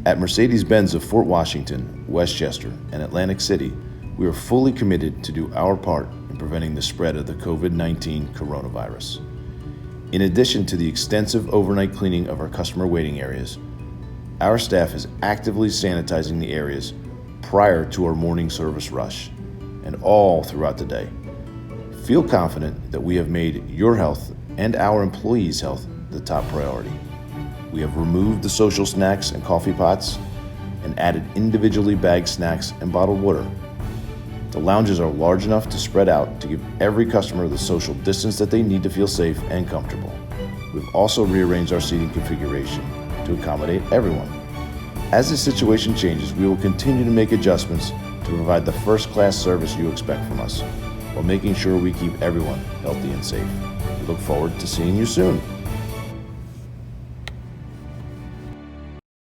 At Mercedes-Benz of Fort Washington, Westchester, and Atlantic City, we are fully committed to do our part in preventing the spread of the COVID-19 coronavirus. In addition to the extensive overnight cleaning of our customer waiting areas, our staff is actively sanitizing the areas prior to our morning service rush and all throughout the day. Feel confident that we have made your health and our employees' health the top priority. We have removed the social snacks and coffee pots and added individually bagged snacks and bottled water. The lounges are large enough to spread out to give every customer the social distance that they need to feel safe and comfortable. We've also rearranged our seating configuration to accommodate everyone. As the situation changes, we will continue to make adjustments to provide the first-class service you expect from us, while making sure we keep everyone healthy and safe. We look forward to seeing you soon.